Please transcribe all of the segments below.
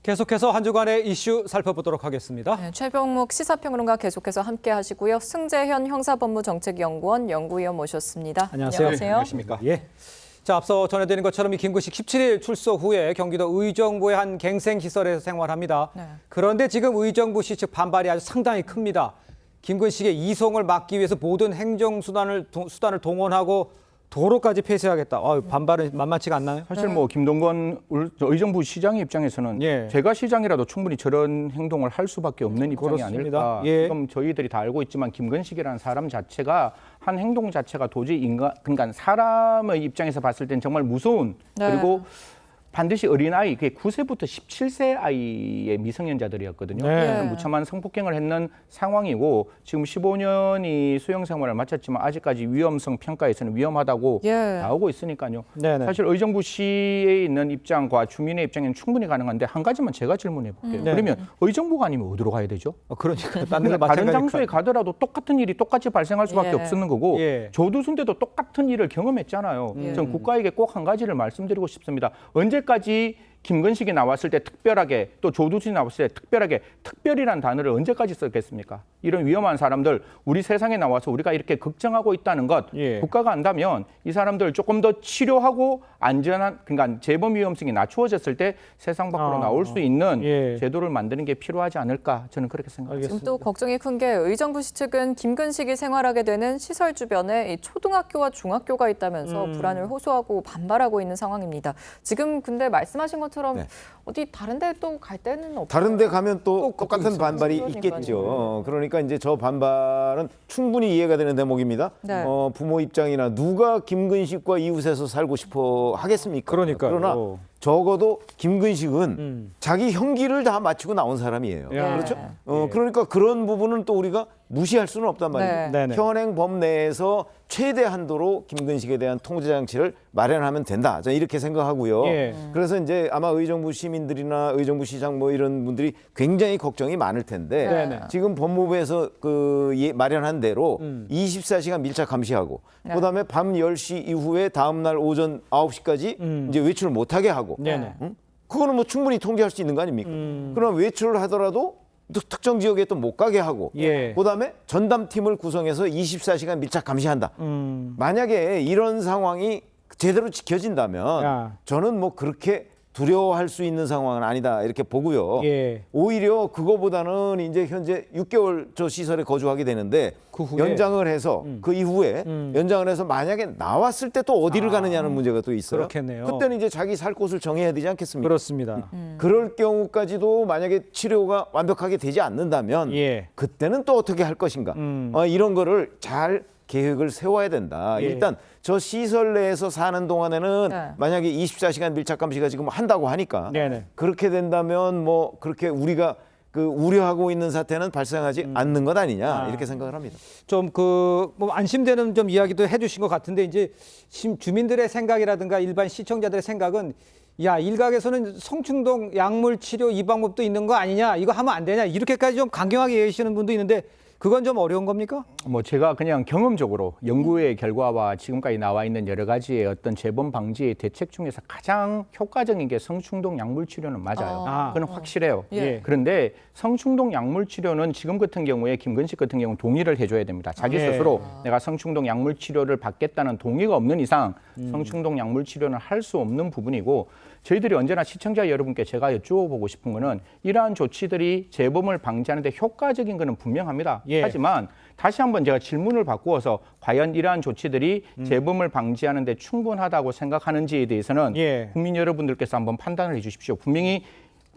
계속해서 한 주간의 이슈 살펴보도록 하겠습니다. 네, 최병묵 시사평론가 계속해서 함께 하시고요. 승재현 형사법무정책연구원 연구위원 모셨습니다. 안녕하세요. 안녕하세요. 예. 자, 앞서 전해드린 것처럼 이 김근식 17일 출소 후에 경기도 의정부의 한 갱생시설에서 생활합니다. 네. 그런데 지금 의정부시 측 반발이 아주 상당히 큽니다. 김근식의 이송을 막기 위해서 모든 행정수단을 동원하고 도로까지 폐쇄하겠다. 반발은 만만치가 않나요? 사실 뭐 김동건 의정부 시장의 입장에서는 예. 제가 시장이라도 충분히 저런 행동을 할 수밖에 없는 입장이 그렇습니다. 아닐까. 예. 지금 저희들이 다 알고 있지만 김근식이라는 사람 자체가 한 행동 자체가 도저히 그러니까 사람의 입장에서 봤을 땐 정말 무서운 네. 그리고 반드시 어린아이, 그게 9세부터 17세 아이의 미성년자들이었거든요. 네. 무참한 성폭행을 했는 상황이고 지금 15년이 수용 생활을 마쳤지만 아직까지 위험성 평가에서는 위험하다고 예. 나오고 있으니까요. 네네. 사실 의정부시에 있는 입장과 주민의 입장에는 충분히 가능한데 한 가지만 제가 질문해 볼게요. 그러면 의정부가 아니면 어디로 가야 되죠? 그러니까 딴 데가 다른 마찬가지. 장소에 가더라도 똑같은 일이 똑같이 발생할 수밖에 예. 없는 거고 예. 조두순 때도 똑같은 일을 경험했잖아요. 전 국가에게 꼭 한 가지를 말씀드리고 싶습니다. 언제까지 김근식이 나왔을 때 특별하게 또 조두순이 나왔을 때 특별하게 특별이라는 단어를 언제까지 썼겠습니까? 이런 위험한 사람들 우리 세상에 나와서 우리가 이렇게 걱정하고 있다는 것 예. 국가가 안다면 이 사람들 조금 더 치료하고 안전한 그러니까 재범 위험성이 낮추어졌을 때 세상 밖으로 나올 수 있는 예. 제도를 만드는 게 필요하지 않을까 저는 그렇게 생각합니다. 지금 또 걱정이 큰 게 의정부시 측은 김근식이 생활하게 되는 시설 주변에 이 초등학교와 중학교가 있다면서 불안을 호소하고 반발하고 있는 상황입니다. 지금 근데 말씀하신 것처럼 네. 어디 다른 데 또 갈 데는 없어요. 다른 데 가면 또 또 똑같은 반발이 그러니까요. 있겠죠. 그러니까 이제 저 반발은 충분히 이해가 되는 대목입니다. 네. 부모 입장이나 누가 김근식과 이웃에서 살고 싶어 하겠습니까? 그러니까요. 그러나 적어도 김근식은 자기 형기를 다 마치고 나온 사람이에요. 야. 그렇죠? 예. 그러니까 그런 부분은 또 우리가 무시할 수는 없단 말이죠. 네. 네네. 현행법 내에서 최대 한도로 김근식에 대한 통제 장치를 마련하면 된다. 저는 이렇게 생각하고요. 예. 그래서 이제 아마 의정부 시민들이나 의정부 시장 뭐 이런 분들이 굉장히 걱정이 많을 텐데 네네. 지금 법무부에서 마련한 대로 24시간 밀착 감시하고 네. 그다음에 밤 10시 이후에 다음 날 오전 9시까지 이제 외출을 못 하게 하고 네네. 그거는 뭐 충분히 통제할 수 있는 거 아닙니까? 그럼 외출을 하더라도 또 특정 지역에 또 못 가게 하고 예. 그다음에 전담팀을 구성해서 24시간 밀착 감시한다. 만약에 이런 상황이 제대로 지켜진다면 야. 저는 뭐 그렇게 두려워할 수 있는 상황은 아니다 이렇게 보고요. 예. 오히려 그거보다는 이제 현재 6개월 저 시설에 거주하게 되는데 그 후에? 연장을 해서 그 이후에 연장을 해서 만약에 나왔을 때 또 어디를 가느냐는 문제가 또 있어요. 그렇겠네요. 그때는 이제 자기 살 곳을 정해야 되지 않겠습니까? 그렇습니다. 그럴 경우까지도 만약에 치료가 완벽하게 되지 않는다면 예. 그때는 또 어떻게 할 것인가 이런 거를 잘 계획을 세워야 된다. 예. 일단 저 시설 내에서 사는 동안에는 네. 만약에 24시간 밀착 감시가 지금 한다고 하니까 네네. 그렇게 된다면 뭐 그렇게 우리가 우려하고 있는 사태는 발생하지 않는 것 아니냐 이렇게 생각을 합니다. 좀 뭐 안심되는 좀 이야기도 해주신 것 같은데 이제 주민들의 생각이라든가 일반 시청자들의 생각은 야 일각에서는 성충동 약물 치료 이 방법도 있는 거 아니냐 이거 하면 안 되냐 이렇게까지 좀 강경하게 얘기하시는 분도 있는데 그건 좀 어려운 겁니까? 뭐 제가 그냥 경험적으로 연구의 결과와 지금까지 나와 있는 여러 가지의 어떤 재범 방지의 대책 중에서 가장 효과적인 게 성충동 약물 치료는 맞아요. 아. 그건 확실해요. 예. 그런데 성충동 약물 치료는 지금 같은 경우에 김근식 같은 경우는 동의를 해줘야 됩니다. 자기 예. 스스로 내가 성충동 약물 치료를 받겠다는 동의가 없는 이상 성충동 약물 치료는 할 수 없는 부분이고 저희들이 언제나 시청자 여러분께 제가 여쭈어보고 싶은 거는 이러한 조치들이 재범을 방지하는 데 효과적인 거는 분명합니다. 예. 하지만 다시 한번 제가 질문을 바꾸어서 과연 이러한 조치들이 재범을 방지하는 데 충분하다고 생각하는지에 대해서는 예. 국민 여러분들께서 한번 판단을 해 주십시오. 분명히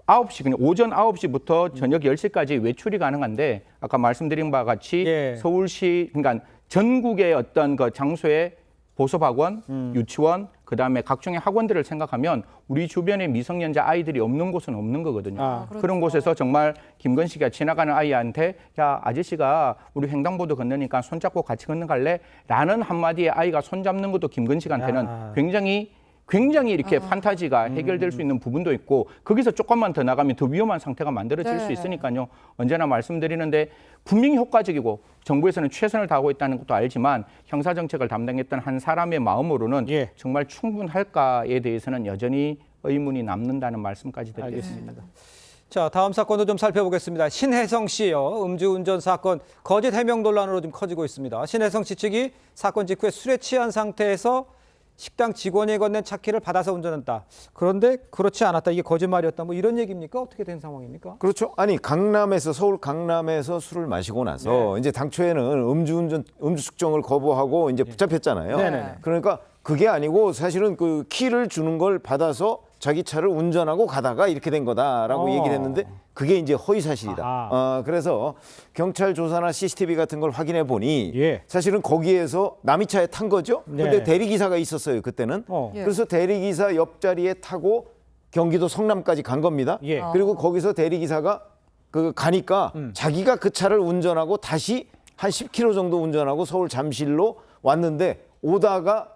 9시, 그냥 오전 9시부터 저녁 10시까지 외출이 가능한데 아까 말씀드린 바와 같이 예. 서울시, 그러니까 전국의 어떤 그 장소에 보섭학원, 유치원, 그다음에 각종의 학원들을 생각하면 우리 주변에 미성년자 아이들이 없는 곳은 없는 거거든요. 아, 그런 곳에서 정말 김건식이가 지나가는 아이한테 야 아저씨가 우리 횡단보도 건너니까 손잡고 같이 건너갈래? 라는 한마디에 아이가 손잡는 것도 김건식한테는 야. 굉장히 이렇게 판타지가 해결될 수 있는 부분도 있고 거기서 조금만 더 나가면 더 위험한 상태가 만들어질 네. 수 있으니까요. 언제나 말씀드리는데 분명히 효과적이고 정부에서는 최선을 다하고 있다는 것도 알지만 형사정책을 담당했던 한 사람의 마음으로는 예. 정말 충분할까에 대해서는 여전히 의문이 남는다는 말씀까지 드리겠습니다. 알겠습니다. 자, 다음 사건도 좀 살펴보겠습니다. 신혜성 씨요. 음주운전 사건 거짓 해명 논란으로 좀 커지고 있습니다. 신혜성 씨 측이 사건 직후에 술에 취한 상태에서 식당 직원이 건넨 차키를 받아서 운전했다. 그런데 그렇지 않았다. 이게 거짓말이었다. 뭐 이런 얘기입니까? 어떻게 된 상황입니까? 그렇죠. 아니 서울 강남에서 술을 마시고 나서 이제 당초에는 음주 측정을 거부하고 이제 붙잡혔잖아요. 네네네. 그러니까 그게 아니고 사실은 그 키를 주는 걸 받아서 자기 차를 운전하고 가다가 이렇게 된 거다라고 얘기를 했는데 그게 이제 허위 사실이다. 그래서 경찰 조사나 CCTV 같은 걸 확인해 보니 예. 사실은 거기에서 남이 차에 탄 거죠. 네. 근데 대리기사가 있었어요 그때는. 예. 그래서 대리기사 옆자리에 타고 경기도 성남까지 간 겁니다. 예. 그리고 거기서 대리기사가 가니까 자기가 그 차를 운전하고 다시 한 10km 정도 운전하고 서울 잠실로 왔는데 오다가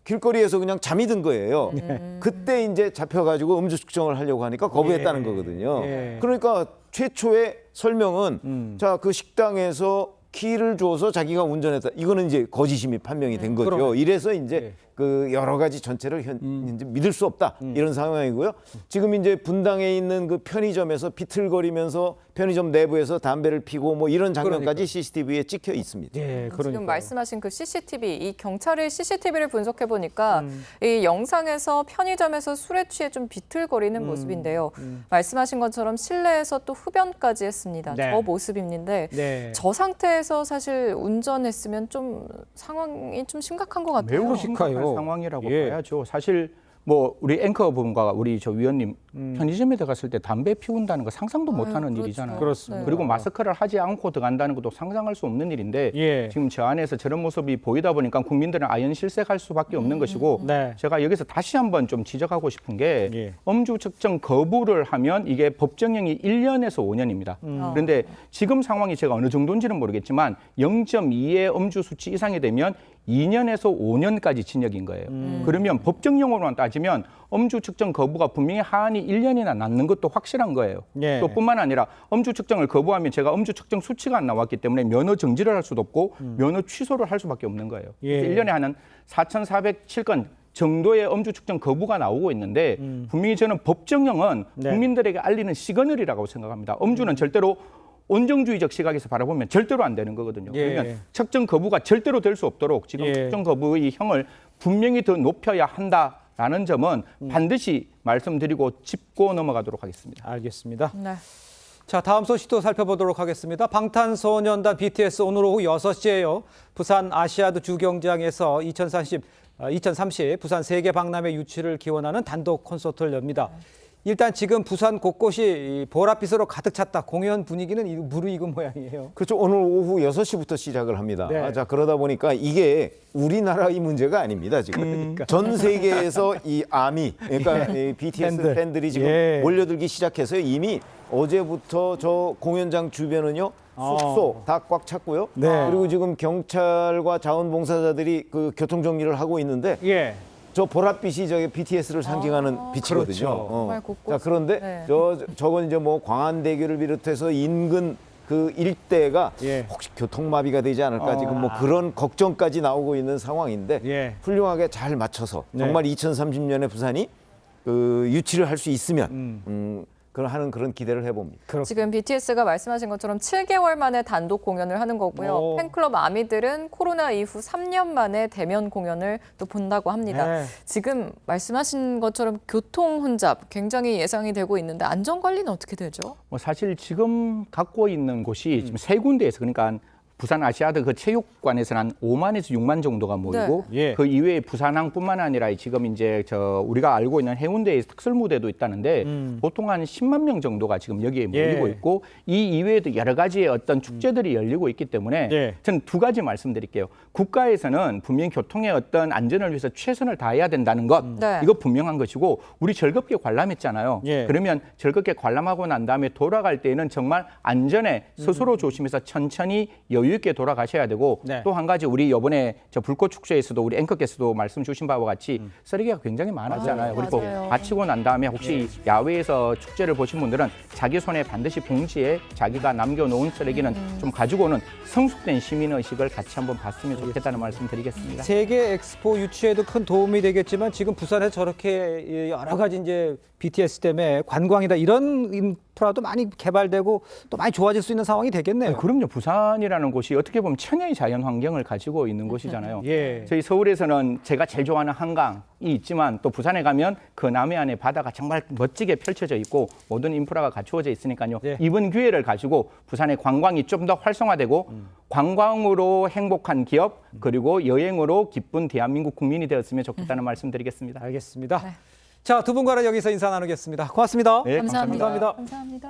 길거리에서 그냥 잠이 든 거예요. 그때 이제 잡혀가지고 음주 측정을 하려고 하니까 거부했다는 거거든요. 예. 그러니까 최초의 설명은 자, 그 식당에서 키를 줘서 자기가 운전했다. 이거는 이제 거짓임이 판명이 된 거죠. 그럼. 이래서 이제 그 여러 가지 전체를 이제 믿을 수 없다. 이런 상황이고요. 지금 이제 분당에 있는 그 편의점에서 비틀거리면서 편의점 내부에서 담배를 피고 뭐 이런 장면까지 CCTV에 찍혀 있습니다. 예, 지금 말씀하신 그 CCTV, 이 경찰이 CCTV를 분석해 보니까 이 영상에서 편의점에서 술에 취해 좀 비틀거리는 모습인데요. 말씀하신 것처럼 실내에서 또 흡연까지 했습니다. 네. 저 모습인데 네. 저 상태에서 사실 운전했으면 좀 상황이 좀 심각한 것 같아요. 매우 심각한 그러니까요. 상황이라고 예. 봐야죠. 사실 뭐 우리 앵커분과 우리 저 위원님 편의점에 들어갔을 때 담배 피운다는 거 상상도 못하는 그렇죠. 일이잖아요. 그렇습니다. 그리고 마스크를 하지 않고 들어간다는 것도 상상할 수 없는 일인데 예. 지금 저 안에서 저런 모습이 보이다 보니까 국민들은 아연실색할 수밖에 없는 것이고 네. 제가 여기서 다시 한번 좀 지적하고 싶은 게 예. 음주 측정 거부를 하면 이게 법정형이 1년에서 5년입니다. 그런데 지금 상황이 제가 어느 정도인지는 모르겠지만 0.2의 음주 수치 이상이 되면 2년에서 5년까지 징역인 거예요. 그러면 법정형으로만 따지면 음주 측정 거부가 분명히 하한이 1년이나 남는 것도 확실한 거예요. 예. 또 뿐만 아니라 음주 측정을 거부하면 제가 음주 측정 수치가 안 나왔기 때문에 면허 정지를 할 수도 없고 면허 취소를 할 수밖에 없는 거예요. 예. 그래서 1년에 한 4,407건 정도의 음주 측정 거부가 나오고 있는데 분명히 저는 법정형은 네. 국민들에게 알리는 시그널이라고 생각합니다. 음주는 절대로 온정주의적 시각에서 바라보면 절대로 안 되는 거거든요. 예. 그러면 측정 거부가 절대로 될 수 없도록 지금 예. 측정 거부의 형을 분명히 더 높여야 한다라는 점은 반드시 말씀드리고 짚고 넘어가도록 하겠습니다. 알겠습니다. 네. 자, 다음 소식도 살펴보도록 하겠습니다. 방탄소년단 BTS 오늘 오후 6시에요. 부산 아시아드 주경장에서 2030 부산 세계 박람회 유치를 기원하는 단독 콘서트를 엽니다. 일단 지금 부산 곳곳이 보랏빛으로 가득 찼다. 공연 분위기는 무르익은 모양이에요. 그렇죠. 오늘 오후 6시부터 시작을 합니다. 네. 자, 그러다 보니까 이게 우리나라의 문제가 아닙니다. 지금 전 세계에서 이 아미, 그러니까 이 BTS 팬들이 지금 예. 몰려들기 시작해서 이미 어제부터 저 공연장 주변은요 숙소 다 꽉 찼고요. 네. 그리고 지금 경찰과 자원봉사자들이 그 교통 정리를 하고 있는데 예. 저 보랏빛이 저기 BTS를 상징하는 빛이거든요. 그렇죠. 정말 곳곳. 자, 그런데 네. 저건 이제 뭐 광안대교를 비롯해서 인근 그 일대가 예. 혹시 교통마비가 되지 않을까 지금 뭐 그런 걱정까지 나오고 있는 상황인데 예. 훌륭하게 잘 맞춰서 네. 정말 2030년에 부산이 그 유치를 할 수 있으면 하는 그런 기대를 해봅니다. 지금 BTS가 말씀하신 것처럼 7개월 만에 단독 공연을 하는 거고요. 오. 팬클럽 아미들은 코로나 이후 3년 만에 대면 공연을 또 본다고 합니다. 네. 지금 말씀하신 것처럼 교통 혼잡 굉장히 예상이 되고 있는데 안전 관리는 어떻게 되죠? 뭐 사실 지금 갖고 있는 곳이 지금 세 군데에서 그러니까 부산 아시아드 그 체육관에서는 한 5만에서 6만 정도가 모이고 네. 예. 그 이외에 부산항뿐만 아니라 지금 이제 우리가 알고 있는 해운대에 특설 무대도 있다는데 보통 한 10만 명 정도가 지금 여기에 모이고 예. 있고 이 이외에도 여러 가지의 어떤 축제들이 열리고 있기 때문에 예. 저는 두 가지 말씀드릴게요. 국가에서는 분명히 교통의 어떤 안전을 위해서 최선을 다해야 된다는 것 네. 이거 분명한 것이고 우리 즐겁게 관람했잖아요. 예. 그러면 즐겁게 관람하고 난 다음에 돌아갈 때에는 정말 안전에 스스로 조심해서 천천히 여유 여유 있게 돌아가셔야 되고 네. 또 한 가지 우리 이번에 저 불꽃 축제에서도 우리 앵커께서도 말씀 주신 바와 같이 쓰레기가 굉장히 많았잖아요. 그리고 맞아요. 마치고 난 다음에 혹시 야외에서 축제를 보신 분들은 자기 손에 반드시 봉지에 자기가 남겨놓은 쓰레기는 좀 가지고 오는 성숙된 시민의식을 같이 한번 봤으면 좋겠다는 말씀 드리겠습니다. 세계 엑스포 유치에도 큰 도움이 되겠지만 지금 부산에 저렇게 여러 가지 이제 BTS 때문에 관광이다 이런 인프라도 많이 개발되고 또 많이 좋아질 수 있는 상황이 되겠네요. 그럼요. 부산이라는 곳이 어떻게 보면 천혜의 자연 환경을 가지고 있는 곳이잖아요. 예. 저희 서울에서는 제가 제일 좋아하는 한강이 있지만 또 부산에 가면 그 남해안의 바다가 정말 멋지게 펼쳐져 있고 모든 인프라가 갖추어져 있으니까요. 예. 이번 기회를 가지고 부산의 관광이 좀 더 활성화되고 관광으로 행복한 기업 그리고 여행으로 기쁜 대한민국 국민이 되었으면 좋겠다는 말씀드리겠습니다. 알겠습니다. 자, 두 분과는 여기서 인사 나누겠습니다. 고맙습니다. 네, 감사합니다. 감사합니다. 감사합니다.